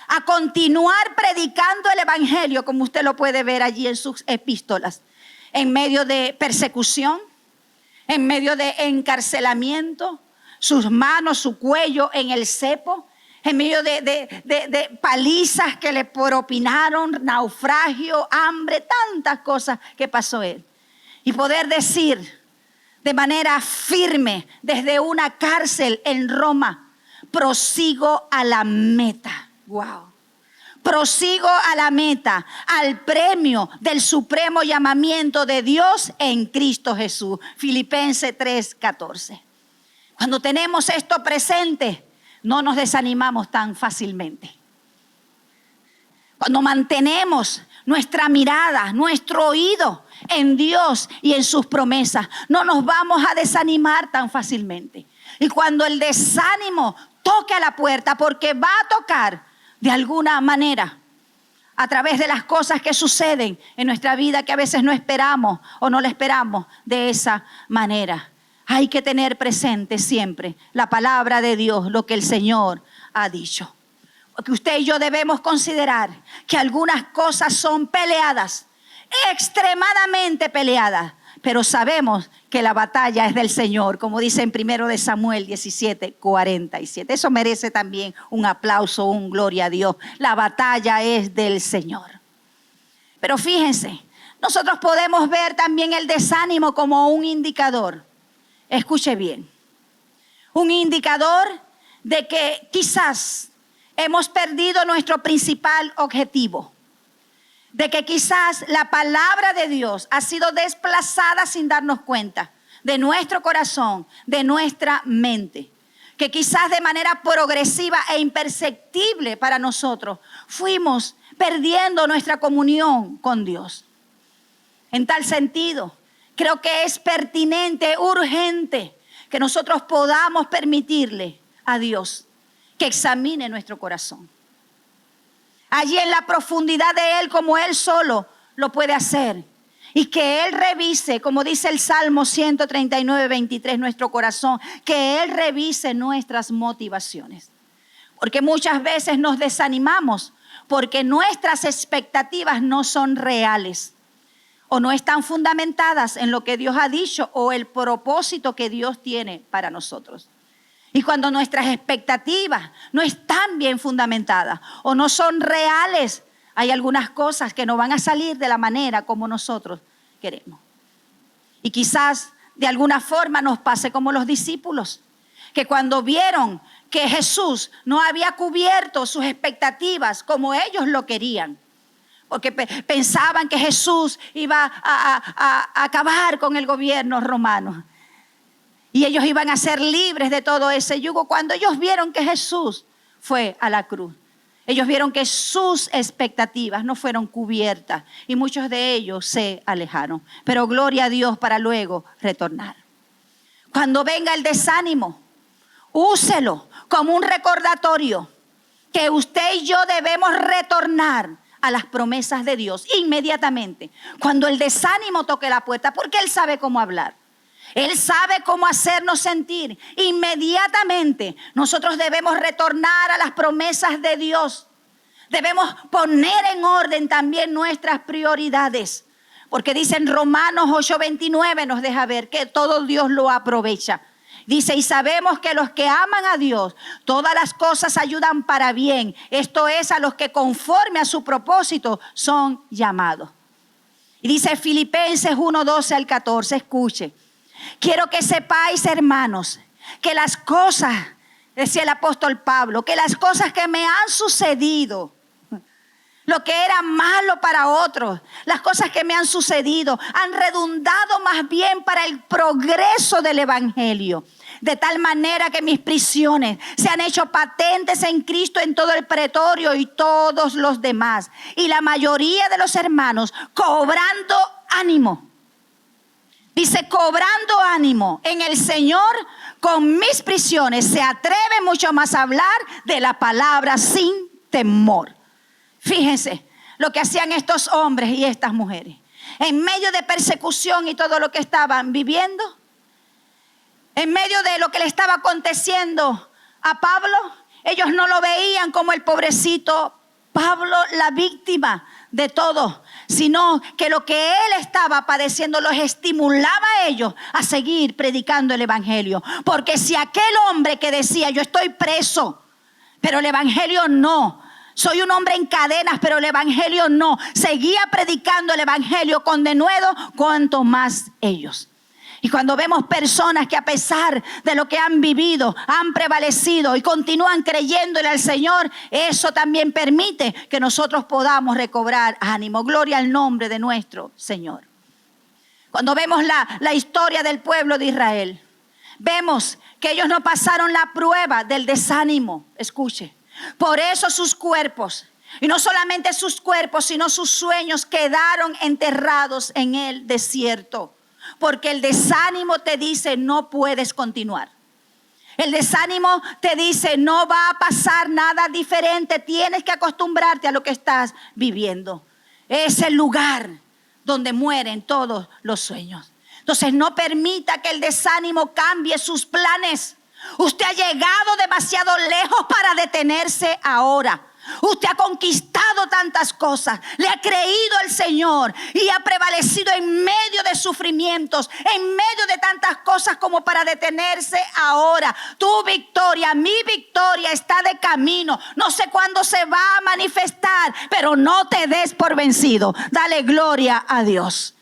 a continuar predicando el evangelio, como usted lo puede ver allí en sus epístolas, en medio de persecución, en medio de encarcelamiento, sus manos, su cuello en el cepo, en medio de palizas que le propinaron, naufragio, hambre, tantas cosas que pasó él. Y poder decir de manera firme desde una cárcel en Roma, prosigo a la meta. Wow. Prosigo a la meta, al premio del supremo llamamiento de Dios en Cristo Jesús. Filipenses 3:14. Cuando tenemos esto presente, no nos desanimamos tan fácilmente. Cuando mantenemos nuestra mirada, nuestro oído en Dios y en sus promesas, no nos vamos a desanimar tan fácilmente. Y cuando el desánimo toque a la puerta, porque va a tocar de alguna manera, a través de las cosas que suceden en nuestra vida que a veces no esperamos o no la esperamos de esa manera. Hay que tener presente siempre la palabra de Dios, lo que el Señor ha dicho. Porque usted y yo debemos considerar que algunas cosas son peleadas extremadamente peleada, pero sabemos que la batalla es del Señor, como dice en 1 de Samuel 17:47. Eso merece también un aplauso, un gloria a Dios. La batalla es del Señor. Pero fíjense, nosotros podemos ver también el desánimo como un indicador. Escuche bien. Un indicador de que quizás hemos perdido nuestro principal objetivo. De que quizás la palabra de Dios ha sido desplazada sin darnos cuenta de nuestro corazón, de nuestra mente. Que quizás de manera progresiva e imperceptible para nosotros fuimos perdiendo nuestra comunión con Dios. En tal sentido, creo que es pertinente, urgente, que nosotros podamos permitirle a Dios que examine nuestro corazón. Allí en la profundidad de Él, como Él solo lo puede hacer. Y que Él revise, como dice el Salmo 139:23, nuestro corazón. Que Él revise nuestras motivaciones. Porque muchas veces nos desanimamos porque nuestras expectativas no son reales. O no están fundamentadas en lo que Dios ha dicho o el propósito que Dios tiene para nosotros. Y cuando nuestras expectativas no están bien fundamentadas o no son reales, hay algunas cosas que no van a salir de la manera como nosotros queremos. Y quizás de alguna forma nos pase como los discípulos, que cuando vieron que Jesús no había cubierto sus expectativas como ellos lo querían, porque pensaban que Jesús iba a acabar con el gobierno romano. Y ellos iban a ser libres de todo ese yugo. Cuando ellos vieron que Jesús fue a la cruz, ellos vieron que sus expectativas no fueron cubiertas. Y muchos de ellos se alejaron. Pero gloria a Dios para luego retornar. Cuando venga el desánimo, úselo como un recordatorio que usted y yo debemos retornar a las promesas de Dios inmediatamente. Cuando el desánimo toque la puerta, porque Él sabe cómo hablar. Él sabe cómo hacernos sentir. Inmediatamente nosotros debemos retornar a las promesas de Dios. Debemos poner en orden también nuestras prioridades. Porque dice en Romanos 8:29 nos deja ver que todo Dios lo aprovecha. Dice, y sabemos que los que aman a Dios, todas las cosas ayudan para bien. Esto es a los que conforme a su propósito son llamados. Y dice Filipenses 1:12-14, escuche. Quiero que sepáis, hermanos, que las cosas, decía el apóstol Pablo, que las cosas que me han sucedido, lo que era malo para otros, las cosas que me han sucedido, han redundado más bien para el progreso del evangelio. De tal manera que mis prisiones se han hecho patentes en Cristo en todo el pretorio y todos los demás. Y la mayoría de los hermanos cobrando ánimo. Dice, cobrando ánimo en el Señor con mis prisiones, se atreve mucho más a hablar de la palabra sin temor. Fíjense lo que hacían estos hombres y estas mujeres. En medio de persecución y todo lo que estaban viviendo, en medio de lo que le estaba aconteciendo a Pablo, ellos no lo veían como el pobrecito Pablo, la víctima de todo, sino que lo que él estaba padeciendo los estimulaba a ellos a seguir predicando el evangelio. Porque si aquel hombre que decía, yo estoy preso, pero el evangelio no, soy un hombre en cadenas, pero el evangelio no, seguía predicando el evangelio con denuedo, cuanto más ellos. Y cuando vemos personas que a pesar de lo que han vivido, han prevalecido y continúan creyéndole al Señor, eso también permite que nosotros podamos recobrar ánimo. Gloria al nombre de nuestro Señor. Cuando vemos la historia del pueblo de Israel, vemos que ellos no pasaron la prueba del desánimo. Escuche, por eso sus cuerpos, y no solamente sus cuerpos, sino sus sueños quedaron enterrados en el desierto. Porque el desánimo te dice no puedes continuar. El desánimo te dice no va a pasar nada diferente. Tienes que acostumbrarte a lo que estás viviendo. Es el lugar donde mueren todos los sueños. Entonces no permita que el desánimo cambie sus planes. Usted ha llegado demasiado lejos para detenerse ahora. Usted ha conquistado tantas cosas, le ha creído al Señor y ha prevalecido en medio de sufrimientos, en medio de tantas cosas como para detenerse ahora. Tu victoria, mi victoria está de camino. No sé cuándo se va a manifestar, pero no te des por vencido. Dale gloria a Dios.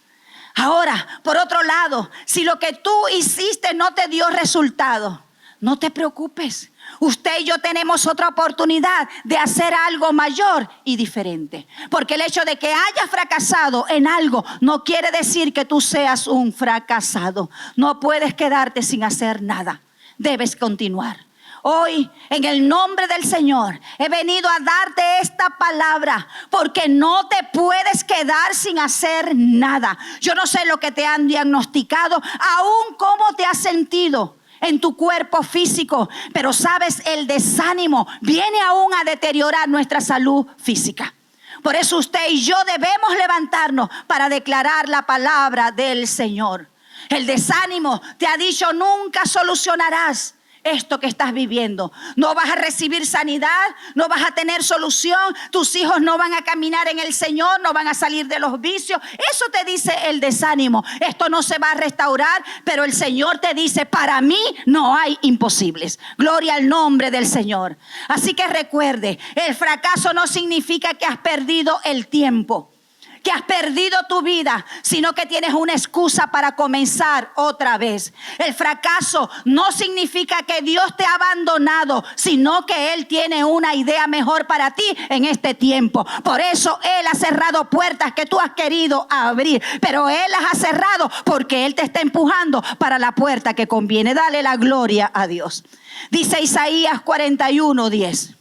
Ahora, por otro lado, si lo que tú hiciste no te dio resultado, no te preocupes. Usted y yo tenemos otra oportunidad de hacer algo mayor y diferente. Porque el hecho de que hayas fracasado en algo no quiere decir que tú seas un fracasado. No puedes quedarte sin hacer nada. Debes continuar. Hoy, en el nombre del Señor, he venido a darte esta palabra porque no te puedes quedar sin hacer nada. Yo no sé lo que te han diagnosticado, aún cómo te has sentido en tu cuerpo físico, pero sabes, el desánimo viene aún a deteriorar nuestra salud física. Por eso usted y yo debemos levantarnos para declarar la palabra del Señor. El desánimo te ha dicho: nunca solucionarás esto que estás viviendo. No vas a recibir sanidad, no vas a tener solución, tus hijos no van a caminar en el Señor, no van a salir de los vicios. Eso te dice el desánimo. Esto no se va a restaurar, pero el Señor te dice: para mí no hay imposibles. Gloria al nombre del Señor. Así que recuerde, el fracaso no significa que has perdido el tiempo, que has perdido tu vida, sino que tienes una excusa para comenzar otra vez. El fracaso no significa que Dios te ha abandonado, sino que Él tiene una idea mejor para ti en este tiempo. Por eso Él ha cerrado puertas que tú has querido abrir, pero Él las ha cerrado porque Él te está empujando para la puerta que conviene. Dale la gloria a Dios. Dice Isaías 41:10.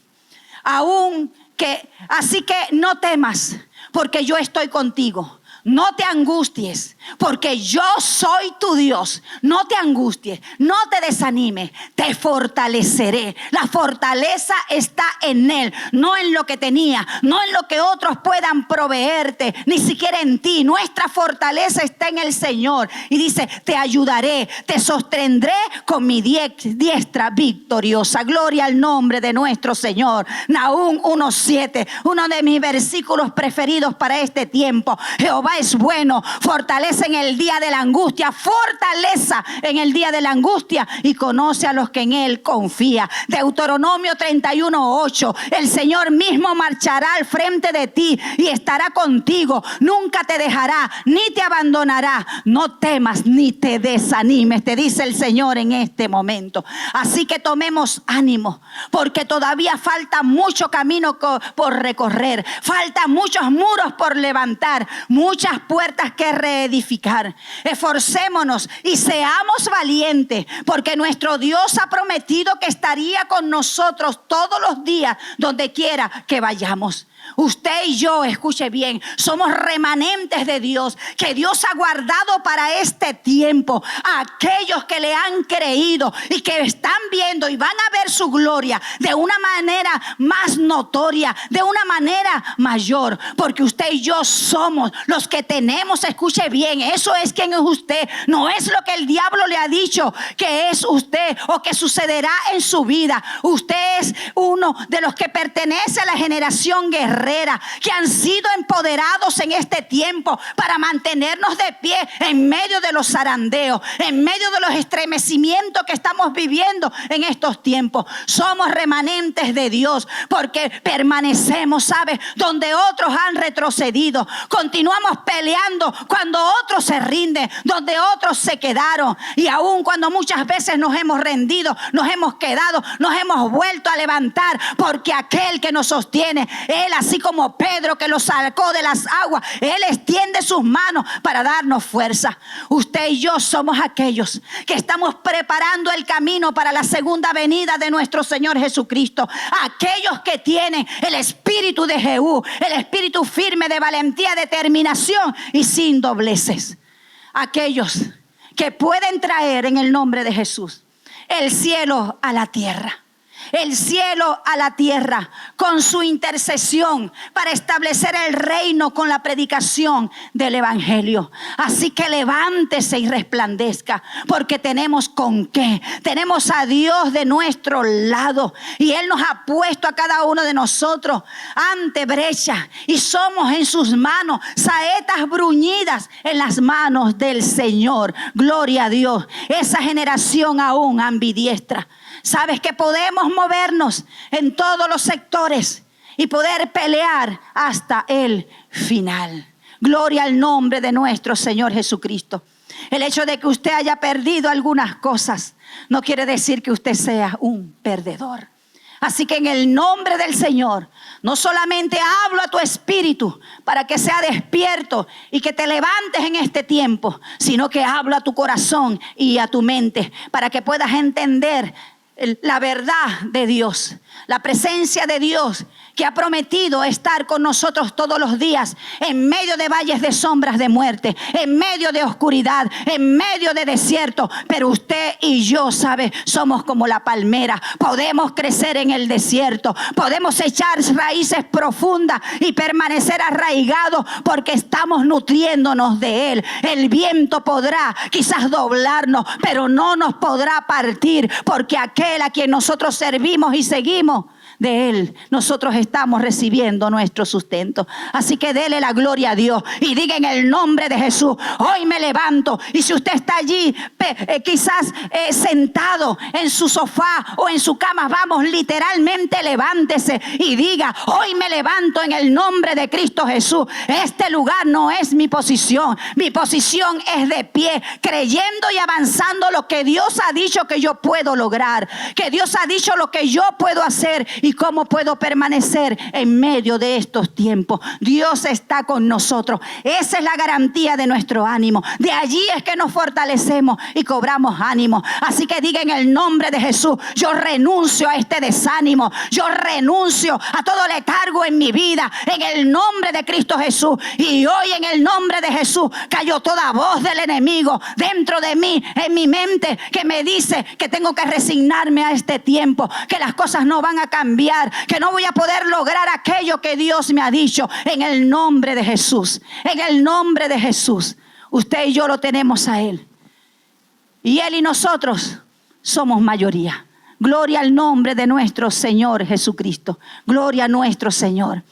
Así que no temas, porque yo estoy contigo. No te angusties, porque yo soy tu Dios. No te angusties, no te desanimes, te fortaleceré. La fortaleza está en Él, no en lo que tenía, no en lo que otros puedan proveerte, ni siquiera en ti. Nuestra fortaleza está en el Señor. Y dice: te ayudaré, te sostendré con mi diestra victoriosa. Gloria al nombre de nuestro Señor. Nahum 1:7, uno de mis versículos preferidos para este tiempo. Jehová es bueno, fortalece en el día de la angustia, fortaleza en el día de la angustia, y conoce a los que en Él confía. Deuteronomio 31:8, el Señor mismo marchará al frente de ti y estará contigo, nunca te dejará ni te abandonará. No temas ni te desanimes, te dice el Señor en este momento. Así que tomemos ánimo, porque todavía falta mucho camino por recorrer, faltan muchos muros por levantar, muchas puertas que reedificar. Esforcémonos y seamos valientes, porque nuestro Dios ha prometido que estaría con nosotros todos los días donde quiera que vayamos. Usted y yo, escuche bien, somos remanentes de Dios, que Dios ha guardado para este tiempo. Aquellos que le han creído y que están viendo y van a ver su gloria de una manera más notoria, de una manera mayor, porque usted y yo somos los que tenemos, escuche bien, eso es quien es usted. No es lo que el diablo le ha dicho que es usted o que sucederá en su vida. Usted es uno de los que pertenece a la generación guerrera, que han sido empoderados en este tiempo para mantenernos de pie en medio de los zarandeos, en medio de los estremecimientos que estamos viviendo en estos tiempos. Somos remanentes de Dios porque permanecemos, ¿sabes?, donde otros han retrocedido. Continuamos peleando cuando otros se rinden, donde otros se quedaron, y aún cuando muchas veces nos hemos rendido, nos hemos quedado, nos hemos vuelto a levantar, porque aquel que nos sostiene, Él, así como Pedro que lo sacó de las aguas, Él extiende sus manos para darnos fuerza. Usted y yo somos aquellos que estamos preparando el camino para la segunda venida de nuestro Señor Jesucristo. Aquellos que tienen el espíritu de Jehú, el espíritu firme de valentía, determinación y sin dobleces. Aquellos que pueden traer en el nombre de Jesús el cielo a la tierra. el cielo a la tierra con su intercesión para establecer el reino con la predicación del evangelio. Así que levántese y resplandezca, porque tenemos con qué. Tenemos a Dios de nuestro lado y Él nos ha puesto a cada uno de nosotros ante brecha y somos en sus manos saetas bruñidas en las manos del Señor. Gloria a Dios. Esa generación aún ambidiestra. Sabes que podemos movernos en todos los sectores y poder pelear hasta el final. Gloria al nombre de nuestro Señor Jesucristo. El hecho de que usted haya perdido algunas cosas no quiere decir que usted sea un perdedor. Así que en el nombre del Señor, no solamente hablo a tu espíritu para que sea despierto y que te levantes en este tiempo, sino que hablo a tu corazón y a tu mente para que puedas entender la verdad de Dios, la presencia de Dios que ha prometido estar con nosotros todos los días en medio de valles de sombras de muerte, en medio de oscuridad, en medio de desierto. Pero usted y yo, ¿sabe? Somos como la palmera. Podemos crecer en el desierto, podemos echar raíces profundas y permanecer arraigados porque estamos nutriéndonos de Él. El viento podrá quizás doblarnos, pero no nos podrá partir, porque aquel a quien nosotros servimos y seguimos, de Él nosotros estamos recibiendo nuestro sustento. Así que dele la gloria a Dios y diga en el nombre de Jesús: hoy me levanto. Y si usted está allí quizás sentado en su sofá o en su cama, vamos, literalmente levántese y diga: hoy me levanto en el nombre de Cristo Jesús. Este lugar no es mi posición es de pie, creyendo y avanzando lo que Dios ha dicho que yo puedo lograr, que Dios ha dicho lo que yo puedo hacer y cómo puedo permanecer en medio de estos tiempos. Dios está con nosotros. Esa es la garantía de nuestro ánimo. De allí es que nos fortalecemos y cobramos ánimo. Así que diga en el nombre de Jesús: yo renuncio a este desánimo, yo renuncio a todo letargo en mi vida, en el nombre de Cristo Jesús. Y hoy en el nombre de Jesús cayó toda voz del enemigo dentro de mí, en mi mente, que me dice que tengo que resignarme a este tiempo, que las cosas no van a cambiar, que no voy a poder lograr aquello que Dios me ha dicho. En el nombre de Jesús, en el nombre de Jesús, usted y yo lo tenemos a Él, y Él y nosotros somos mayoría. Gloria al nombre de nuestro Señor Jesucristo. Gloria a nuestro Señor.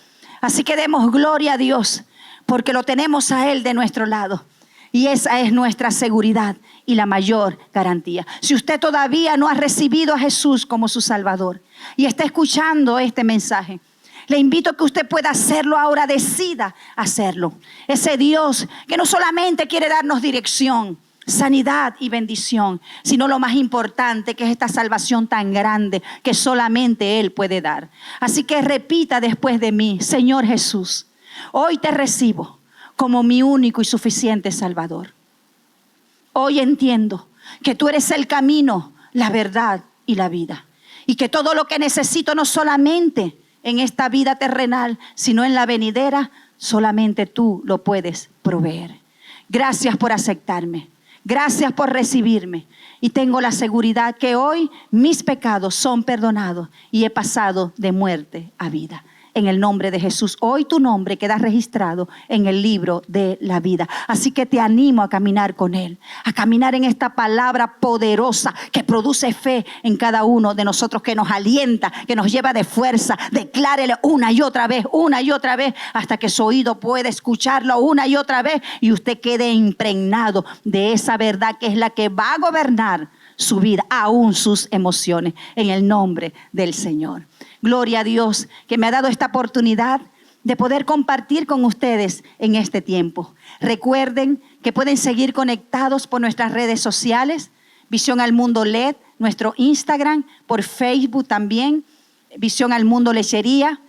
Así que demos gloria a Dios, porque lo tenemos a Él de nuestro lado. Y esa es nuestra seguridad y la mayor garantía. Si usted todavía no ha recibido a Jesús como su Salvador y está escuchando este mensaje, le invito a que usted pueda hacerlo ahora. Decida hacerlo. Ese Dios que no solamente quiere darnos dirección, sanidad y bendición, sino lo más importante, que es esta salvación tan grande que solamente Él puede dar. Así que repita después de mí: Señor Jesús, hoy te recibo como mi único y suficiente Salvador. Hoy entiendo que tú eres el camino, la verdad y la vida, y que todo lo que necesito, no solamente en esta vida terrenal, sino en la venidera, solamente tú lo puedes proveer. Gracias por aceptarme, gracias por recibirme, y tengo la seguridad que hoy mis pecados son perdonados y he pasado de muerte a vida. En el nombre de Jesús, hoy tu nombre queda registrado en el libro de la vida. Así que te animo a caminar con Él, a caminar en esta palabra poderosa que produce fe en cada uno de nosotros, que nos alienta, que nos lleva de fuerza. Declárele una y otra vez, hasta que su oído pueda escucharlo una y otra vez y usted quede impregnado de esa verdad que es la que va a gobernar su vida, aún sus emociones, en el nombre del Señor. Gloria a Dios que me ha dado esta oportunidad de poder compartir con ustedes en este tiempo. Recuerden que pueden seguir conectados por nuestras redes sociales, Visión al Mundo LED, nuestro Instagram, por Facebook también, Visión al Mundo Lechería.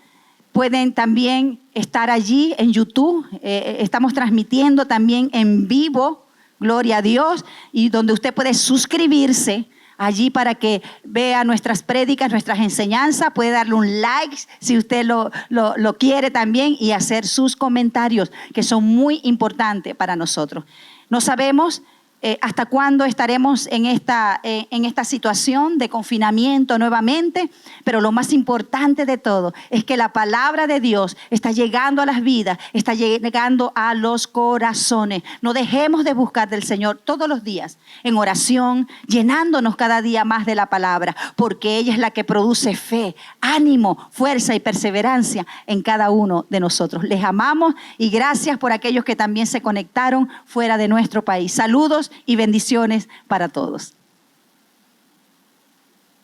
Pueden también estar allí en YouTube. Estamos transmitiendo también en vivo, gloria a Dios, y donde usted puede suscribirse allí para que vea nuestras prédicas, nuestras enseñanzas. Puede darle un like si usted lo quiere también, y hacer sus comentarios, que son muy importantes para nosotros. No sabemos hasta cuándo estaremos en esta situación de confinamiento nuevamente, pero lo más importante de todo es que la palabra de Dios está llegando a las vidas, está llegando a los corazones. No dejemos de buscar del Señor todos los días en oración, llenándonos cada día más de la palabra, porque ella es la que produce fe, ánimo, fuerza y perseverancia en cada uno de nosotros. Les amamos y gracias por aquellos que también se conectaron fuera de nuestro país. Saludos y bendiciones para todos.